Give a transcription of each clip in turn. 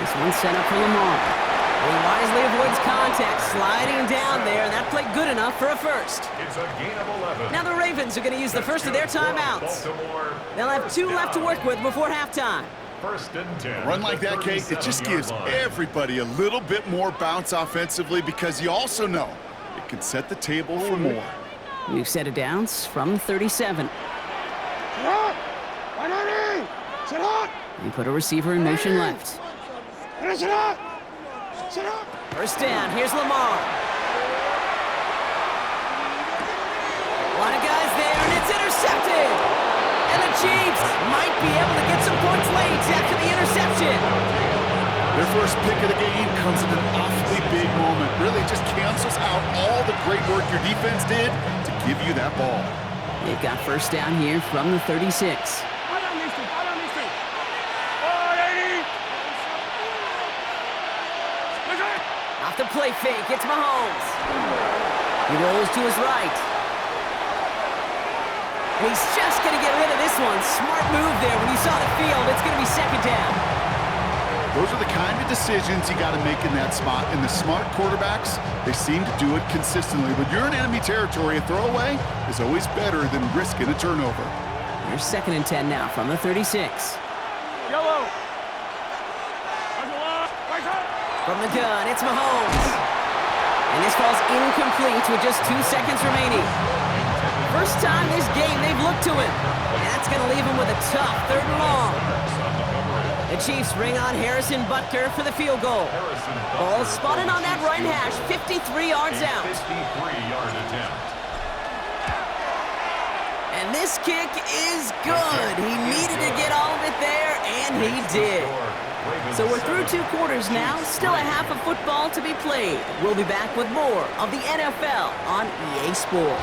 This one's set up for Lamar. He wisely avoids contact, sliding down there, and that played good enough for a first. It's a gain of 11. Now the Ravens are going to use the first of their timeouts. They'll have 2 left to work with before halftime. First and 10. A run like that, Kate, it just gives everybody a little bit more bounce offensively because you also know it can set the table for more. We've set it downs from 37. You put a receiver in motion left. First down, here's Lamar. A lot of guys there, and it's intercepted. And the Chiefs might be able to get some points late after the interception. Their first pick of the game comes at an awfully big moment. Really just cancels out all the great work your defense did to give you that ball. They've got first down here from the 36. Off the play fake, it's Mahomes. He rolls to his right. He's just going to get rid of this one. Smart move there when he saw the field. It's going to be second down. Those are the kind of decisions you got to make in that spot. And the smart quarterbacks, they seem to do it consistently. When you're in enemy territory, a throwaway is always better than risking a turnover. Here's second and 10 now from the 36. Yellow. From the gun, it's Mahomes. And this falls incomplete with just 2 seconds remaining. First time this game they've looked to him. And that's going to leave him with a tough 3rd and long. The Chiefs bring on Harrison Butker for the field goal. Ball spotted on that right hash, 53 yards out. 53-yard attempt. And this kick is good. He needed to get all of it there, and he did. So we're through 2 quarters now, still a half of football to be played. We'll be back with more of the NFL on EA Sports.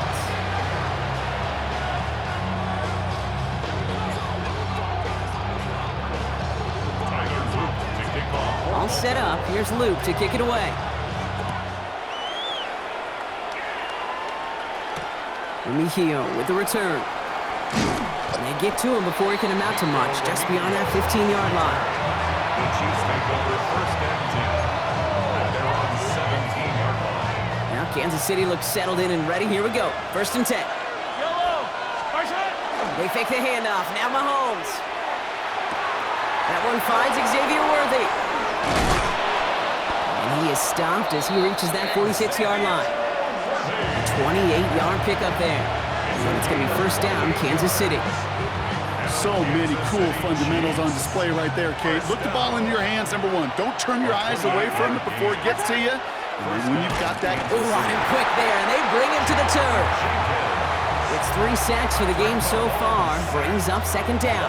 All set up, here's Luke to kick it away. Mejio with the return. And they get to him before he can amount to much, just beyond that 15-yard line. The Chiefs take over first and 10. They're on 17-yard line. Now Kansas City looks settled in and ready. Here we go. First and 10. Yellow. They fake the handoff. Now Mahomes. That one finds Xavier Worthy. And he is stopped as he reaches that 46-yard line. A 28-yard pickup there. And it's going to be first down, Kansas City. So many cool fundamentals on display right there, Kate. Look the ball into your hands, number 1. Don't turn your eyes away from it before it gets to you. And then when you've got that... Ooh, on him quick there, and they bring him to the turf. It's 3 sacks for the game so far. Brings up second down.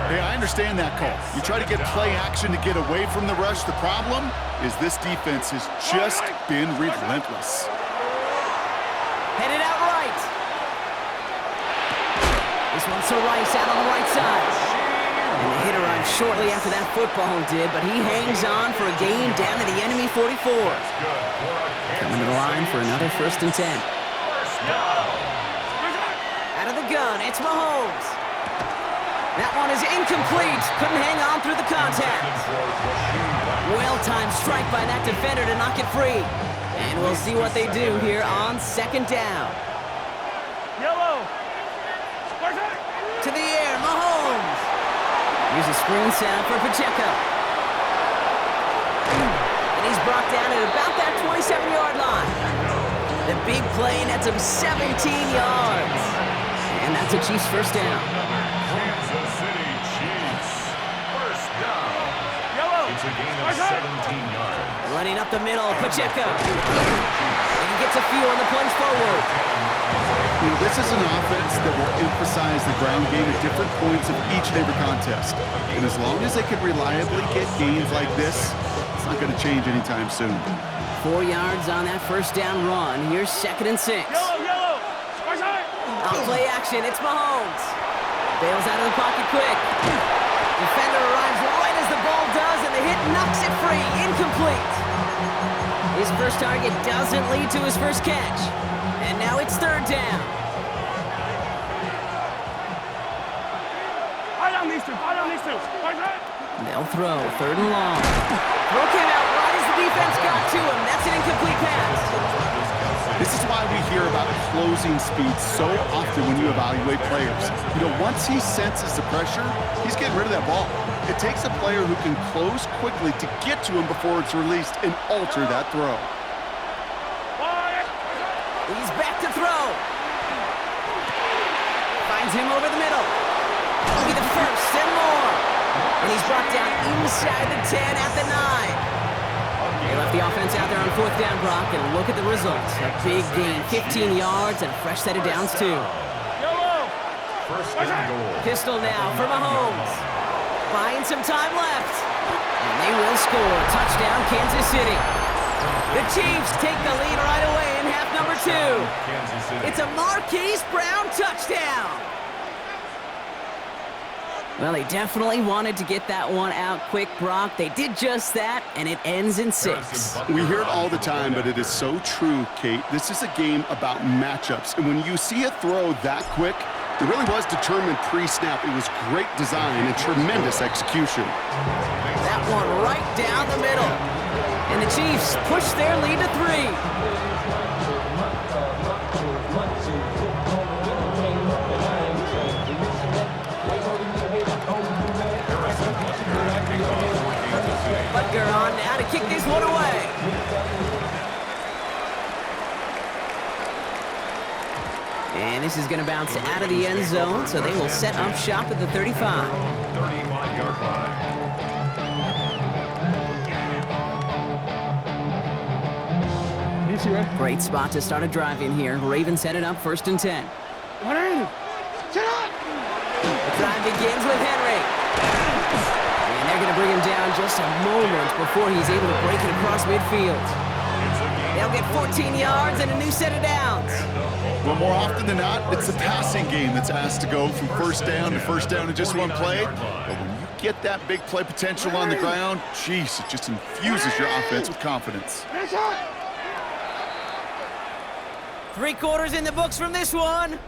Hey, I understand that call. You try to get play action to get away from the rush. The problem is this defense has just been relentless. Headed out right. This one's to Rice out on the right side. And the hit arrived shortly after that football did, but he hangs on for a gain down to the enemy 44. Coming to the line for another first and 10. Out of the gun, it's Mahomes. That one is incomplete. Couldn't hang on through the contact. Well-timed strike by that defender to knock it free. And we'll see what they do here on second down. Yellow. To the air, Mahomes. Here's a screen sound for Pacheco. And he's brought down at about that 27-yard line. The big play nets him 17 yards. And that's a Chiefs first down. Kansas City Chiefs. First down. Yellow. It's a gain of 17 yards. Running up the middle, Pacheco. And he gets a few on the plunge forward. You know, this is an offense that will emphasize the ground game at different points of each and every contest. And as long as they can reliably get gains like this, it's not going to change anytime soon. 4 yards on that first down run. Here's second and 6. Yellow. On play action, it's Mahomes. Bails out of the pocket quick. Defender arrives right as the ball does, and the hit knocks it free. Incomplete. His first target doesn't lead to his first catch. And now it's third down. down these two. Fall down these two. They'll throw, 3rd and long. Throw came out right as the defense got to him. That's an incomplete pass. This is why we hear about closing speed so often when you evaluate players. You know, once he senses the pressure, he's getting rid of that ball. It takes a player who can close quickly to get to him before it's released and alter that throw. He's back to throw. Finds him over the middle. It'll be the first and more. And he's brought down inside the 10 at the 9. They left the offense out there on 4th down, Brock, and look at the results. A big gain, 15 yards, and a fresh set of downs, too. First and goal. Pistol now for Mahomes. Buying some time left. And they will score. Touchdown, Kansas City. The Chiefs take the lead right away in half number 2. Kansas City. It's a Marquise Brown touchdown. Well, they definitely wanted to get that one out quick, Brock. They did just that, and it ends in 6. We hear it all the time, but it is so true, Kate. This is a game about matchups. And when you see a throw that quick, it really was determined pre-snap. It was great design and tremendous execution. That one right down the middle. And the Chiefs push their lead to 3. Butker on now to kick this one away. And this is going to bounce out of the end zone, so they will set up shop at the 35. 35-yard line. Great spot to start a drive in here. Ravens set it up 1st and 10. The drive begins with Henry. And they're going to bring him down just a moment before he's able to break it across midfield. They'll get 14 yards and a new set of downs. Well, more often than not, it's the passing game that's asked to go from 1st down to 1st down in just one play. But when you get that big play potential on the ground, geez, it just infuses your offense with confidence. 3 quarters in the books from this one.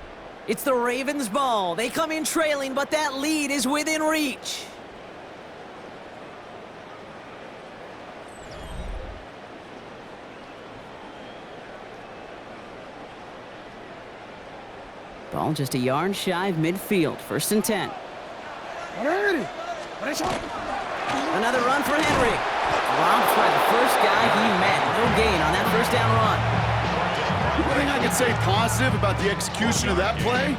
It's the Ravens' ball. They come in trailing, but that lead is within reach. Ball just a yard shy of midfield. 1st and 10. Another run for Henry. Robbed by the first guy he met. No gain on that 1st down run. One thing I can say positive about the execution of that play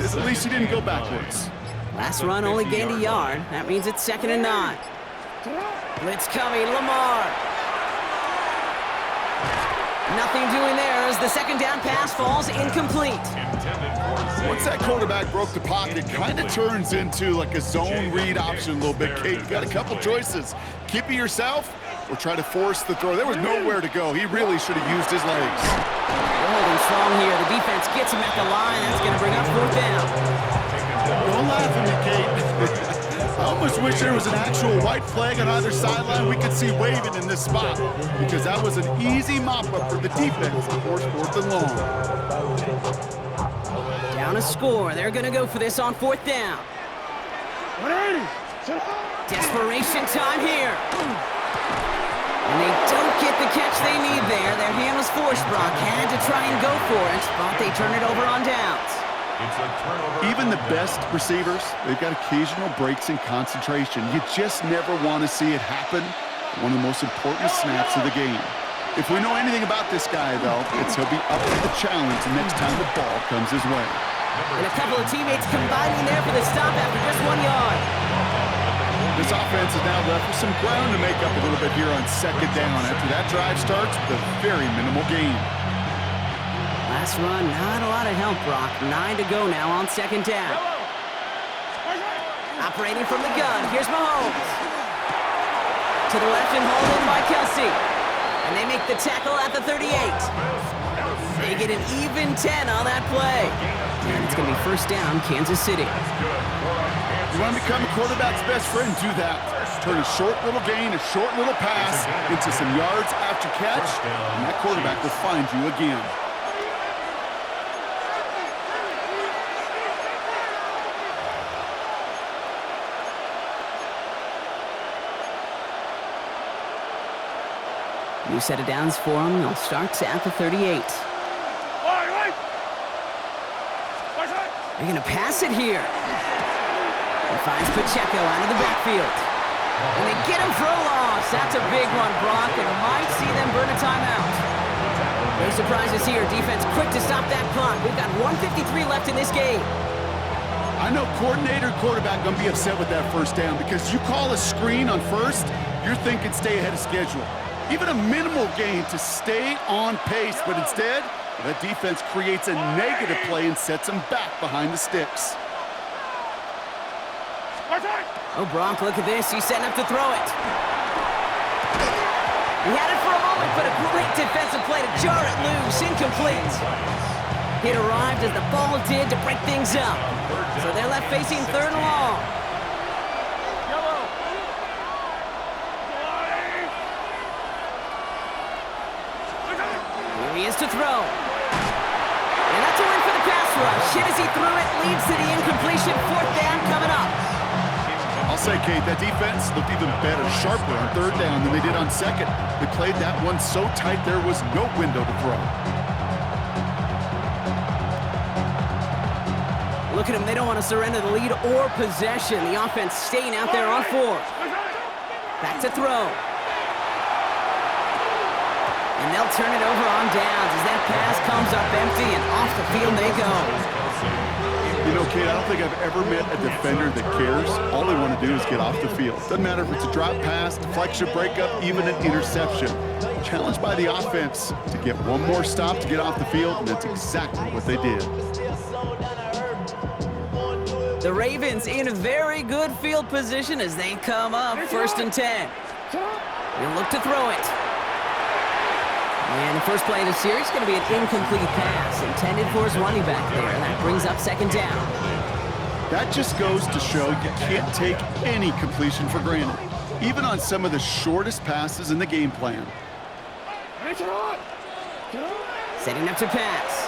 is at least he didn't go backwards. Last run only gained a yard. That means it's 2nd and 9. Blitz coming, Lamar. Nothing doing there as the 2nd down pass falls incomplete. Once that quarterback broke the pocket, it kind of turns into like a zone read option a little bit, Kate. You got a couple choices. Keep it yourself or try to force the throw. There was nowhere to go. He really should have used his legs. They're holding strong here. The defense gets him at the line. That's going to bring up 4th down. Don't laugh at me, Kate. I almost wish there was an actual white flag on either sideline we could see waving in this spot, because that was an easy mop-up for the defense to force 4th and long. Down a score. They're going to go for this on 4th down. Desperation time here. And they don't get the catch they need there. Their hand was forced, Brock. Had to try and go for it, but they turn it over on downs. It's a turnover. Even the best receivers, they've got occasional breaks in concentration. You just never want to see it happen. One of the most important snaps of the game. If we know anything about this guy, though, it's he'll be up for the challenge next time the ball comes his way. And a couple of teammates combining there for the stop after just 1 yard. This offense is now left with some ground to make up a little bit here on 2nd down after that drive starts with a very minimal gain. Last run, not a lot of help, Brock. 9 to go now on 2nd down. Operating from the gun, here's Mahomes. To the left and hauled in by Kelsey. And they make the tackle at the 38. They get an even 10 on that play. And it's going to be 1st down, Kansas City. You want to become a quarterback's best friend? Do that. Turn a short little gain, a short little pass into some yards after catch, and that quarterback will find you again. New set of downs for him. They'll start at the 38. They're going to pass it here. He finds Pacheco out of the backfield. And they get him for a loss. That's a big one, Brock, and might see them burn a timeout. No surprises here. Defense quick to stop that clock. We've got 1:53 left in this game. I know coordinator and quarterback going to be upset with that first down because you call a screen on first, you're thinking stay ahead of schedule. Even a minimal gain to stay on pace, but instead, the defense creates a negative play and sets them back behind the sticks. Oh, Brock, look at this. He's setting up to throw it. He had it for a moment, but a great defensive play to jar it loose. Incomplete. It arrived as the ball did to break things up. So they're left facing 3rd and long. Here he is to throw. And that's a win for the pass rush. Hit as he threw it, leads to the incompletion. 4th down coming up. I'll say, Kate, that defense looked even better, sharper on 3rd down than they did on 2nd. They played that one so tight there was no window to throw. Look at them. They don't want to surrender the lead or possession. The offense staying out there on 4th. Back to throw. And they'll turn it over on downs as that pass comes up empty and off the field they go. You know, Kate, I don't think I've ever met a defender that cares. All they want to do is get off the field. Doesn't matter if it's a drop pass, deflection, breakup, even an interception. Challenged by the offense to get one more stop to get off the field, and that's exactly what they did. The Ravens in a very good field position as they come up 1st and 10. They'll look to throw it. And the first play of the series is going to be an incomplete pass intended for his running back there. And that brings up 2nd down. That just goes to show you can't take any completion for granted, even on some of the shortest passes in the game plan. Setting up to pass.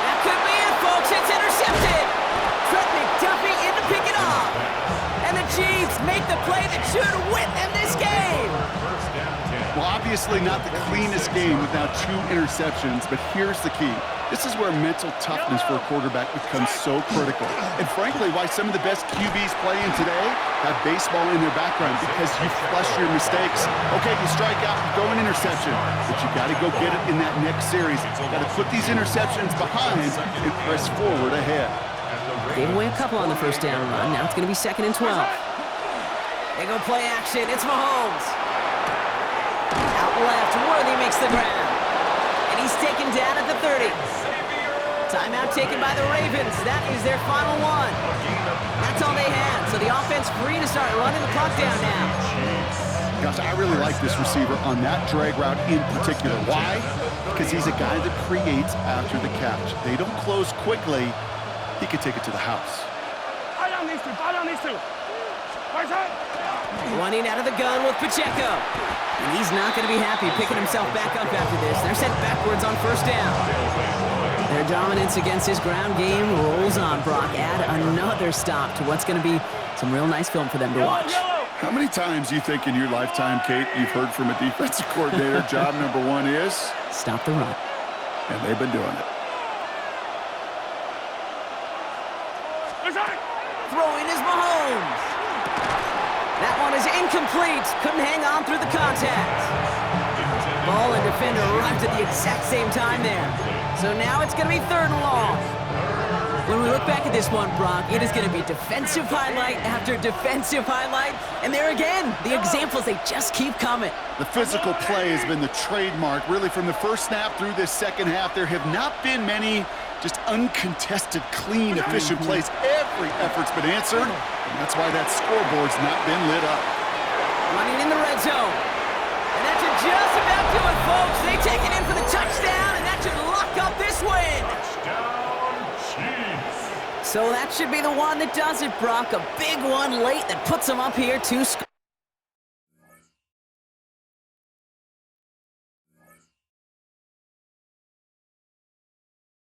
That could be it, folks. It's intercepted. Trent McDuffie in to pick it off. And the Chiefs make the play that should win them this game. Well, obviously not the cleanest game without 2 interceptions, but here's the key. This is where mental toughness for a quarterback becomes so critical. And frankly, why some of the best QBs playing today have baseball in their background, because you flush your mistakes. Okay, you strike out, you throw an interception, but you got to go get it in that next series. Got to put these interceptions behind and press forward ahead. Gave away a couple on the first down run. Now it's going to be 2nd and 12. They go play action. It's Mahomes. Out left, Worthy makes the ground. And he's taken down at the 30. Timeout taken by the Ravens. That is their final one. That's all they had. So the offense free to start running the clock down now. Gosh, I really like this receiver on that drag route in particular. Why? Because he's a guy that creates after the catch. They don't close quickly. He could take it to the house. Running out of the gun with Pacheco. And he's not going to be happy picking himself back up after this. They're sent backwards on 1st down. Their dominance against his ground game rolls on, Brock. Add another stop to what's going to be some real nice film for them to watch. How many times do you think in your lifetime, Kate, you've heard from a defensive coordinator, job number 1 is? Stop the run. And they've been doing it. Throwing is Mahomes. That one is incomplete. Couldn't hang on through the contact. Ball and defender arrived at the exact same time there. So now it's going to be 3rd and long. When we look back at this one, Brock, it is going to be defensive highlight after defensive highlight. And there again, the examples, they just keep coming. The physical play has been the trademark. Really, from the first snap through this second half, there have not been many just uncontested, clean, efficient plays. Every effort's been answered, and that's why that scoreboard's not been lit up. Running in the red zone. And that should just about do it, folks. They take it in for the touchdown, and that should lock up this win. So that should be the one that does it, Brock. A big one late that puts them up here 2 scores.